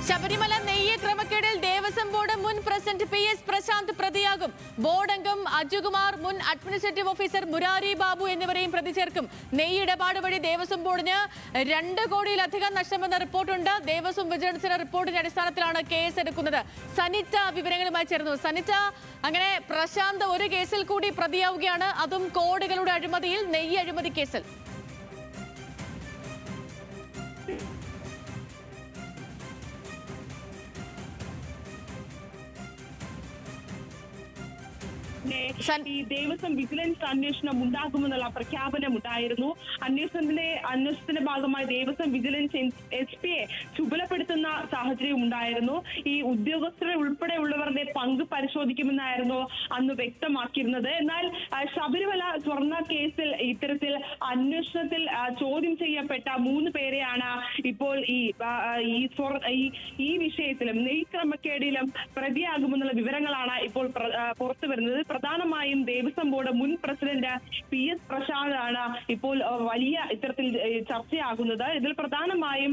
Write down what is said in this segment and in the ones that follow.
ശബരിമല നെയ്യ് ക്രമക്കേടിൽ ദേവസ്വം ബോർഡ് മുൻ president PS Prashant പ്രതിയാകും. Board അംഗം അജുകുമാർ, മുൻ അഡ്മിനിസ്ട്രേറ്റീവ് ഓഫീസർ മുരാരി ബാബു എന്നിവരെയും പ്രതി ചേർക്കും. നെയ്യ് ഇടപാട് വഴി ദേവസ്വം ബോർഡിന് 2 കോടിയിലധികം നഷ്ടമെന്ന റിപ്പോർട്ടുണ്ട്. ദേവസ്വം വിജിലൻസിന്റെ റിപ്പോർട്ടിന്റെ അടിസ്ഥാനത്തിലാണ് കേസ് എടുക്കുന്നത്. സനിറ്റ വിവരങ്ങളുമായി ചേർന്നു. സനിറ്റ, അങ്ങനെ പ്രശാന്ത് ഒരു കേസിൽ കൂടി പ്രതിയാവുകയാണ്, അതും കോടികളുടെ അഴിമതിയിൽ, നെയ്യ് അഴിമതി കേസിൽ. ഈ ദേവസ്വം വിജിലൻസ് അന്വേഷണം ഉണ്ടാകുമെന്നുള്ള പ്രഖ്യാപനം ഉണ്ടായിരുന്നു. അന്വേഷണത്തിന്റെ ഭാഗമായി ദേവസ്വം വിജിലൻസ് SP-യെ ചുമതലപ്പെടുത്തുന്ന സാഹചര്യം ഉണ്ടായിരുന്നു. ഈ ഉദ്യോഗസ്ഥരെ ഉൾപ്പെടെയുള്ളവരുടെ പങ്ക് പരിശോധിക്കുമെന്നായിരുന്നു അന്ന് വ്യക്തമാക്കിയിരുന്നത്. എന്നാൽ ശബരിമല സ്വർണ്ണ കേസിൽ ഇത്തരത്തിൽ അന്വേഷണത്തിൽ ചോദ്യം ചെയ്യപ്പെട്ട 3 പേരെയാണ് ഇപ്പോൾ ഈ വിഷയത്തിലും നെയ് ക്രമക്കേടിലും പ്രതിയാകുമെന്നുള്ള വിവരങ്ങളാണ് ഇപ്പോൾ പുറത്തു വരുന്നത്. പ്രധാനമായും ദേവസ്വം ബോർഡ് മുൻ പ്രസിഡന്റ് PS പ്രശാന്ത് ആണ് ഇപ്പോൾ വലിയ ഇത്തരത്തിൽ ചർച്ചയാകുന്നത്. ഇതിൽ പ്രധാനമായും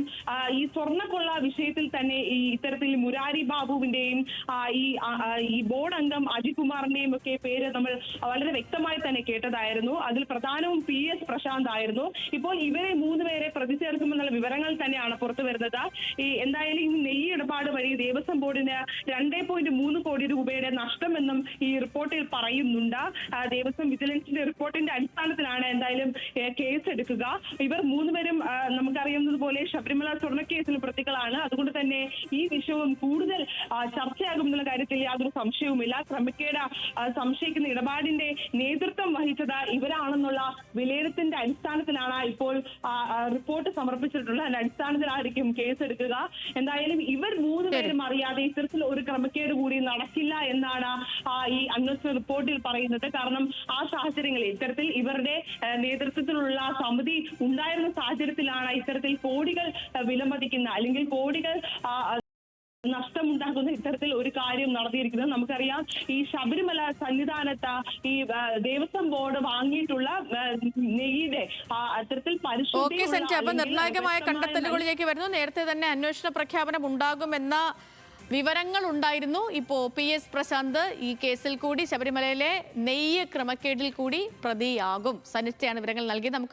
ഈ സ്വർണ്ണക്കൊള്ള വിഷയത്തിൽ തന്നെ ഇത്തരത്തിൽ മുരാരി ബാബുവിന്റെയും ഈ ബോർഡ് അംഗം അജികുമാറിന്റെയും ഒക്കെ പേര് നമ്മൾ വളരെ വ്യക്തമായി തന്നെ കേട്ടതായിരുന്നു. അതിൽ പ്രധാനവും PS പ്രശാന്ത് ആയിരുന്നു. ഇപ്പോൾ ഇവരെ 3 പേരെ പ്രതി ചേർക്കുമെന്നുള്ള വിവരങ്ങൾ തന്നെയാണ് പുറത്തു വരുന്നത്. എന്തായാലും ഈ നെയ്യ് ഇടപാട് വഴി ദേവസ്വം ബോർഡിന് 2.3 കോടി രൂപയുടെ നഷ്ടമെന്നും ഈ റിപ്പോർട്ടിൽ പറയുന്നുണ്ട്. ദേവസ്വം വിജിലൻസിന്റെ റിപ്പോർട്ടിന്റെ അടിസ്ഥാനത്തിലാണ് എന്തായാലും കേസ് എടുക്കുക. ഇവർ 3 പേരും നമുക്കറിയുന്നത് പോലെ ശബരിമല സ്വർണ്ണക്കേസിൽ പ്രതികളാണ്. അതുകൊണ്ട് തന്നെ ഈ വിഷയവും കൂടുതൽ ചർച്ചയാകുമെന്നുള്ള കാര്യത്തിൽ യാതൊരു സംശയവുമില്ല. ക്രമക്കേട് സംശയിക്കുന്ന ഇടപാടിന്റെ നേതൃത്വം വഹിച്ചത് ഇവരാണെന്നുള്ള വിലയിരുത്തലിന്റെ അടിസ്ഥാനത്തിലാണ് ഇപ്പോൾ റിപ്പോർട്ട് സമർപ്പിച്ചിട്ടുള്ളത്. അതിന്റെ അടിസ്ഥാനത്തിലായിരിക്കും കേസ് എടുക്കുക. എന്തായാലും ഇവർ 3 പേരും അറിയാതെ ഇത്തരത്തിൽ ഒരു ക്രമക്കേട് കൂടി നടക്കില്ല എന്നാണ് ഈ അന്വേഷണ റിപ്പോർട്ടിൽ പറയുന്നത്. കാരണം ആ സാഹചര്യങ്ങളിൽ ഇത്തരത്തിൽ ഇവരുടെ നേതൃത്വത്തിലുള്ള സമിതി ഉണ്ടായിരുന്ന സാഹചര്യത്തിലാണ് ഇത്തരത്തിൽ കോടികൾ വിലമതിക്കുന്ന അല്ലെങ്കിൽ കോടികൾ നഷ്ടമുണ്ടാക്കുന്ന ഇത്തരത്തിൽ ഒരു കാര്യം നടത്തിയിരിക്കുന്നത്. നമുക്കറിയാം, ഈ ശബരിമല സന്നിധാനത്ത് ഈ ദേവസ്വം ബോർഡ് വാങ്ങിയിട്ടുള്ള നെയ്യുടെ അത്തരത്തിൽ പരിശോധന നിർണായകമായ കണ്ടെത്തലുകളിലേക്ക് വരുന്നു. നേരത്തെ തന്നെ അന്വേഷണ പ്രഖ്യാപനം ഉണ്ടാകുമെന്ന വിവരങ്ങൾ ഉണ്ടായിരുന്നു. ഇപ്പോൾ PS പ്രശാന്ത് ഈ കേസിൽ കൂടി, ശബരിമലയിലെ നെയ്യ് ക്രമക്കേടിൽ കൂടി പ്രതിയാകും. സനിറ്റയാണ് വിവരങ്ങൾ നൽകി. നമുക്ക്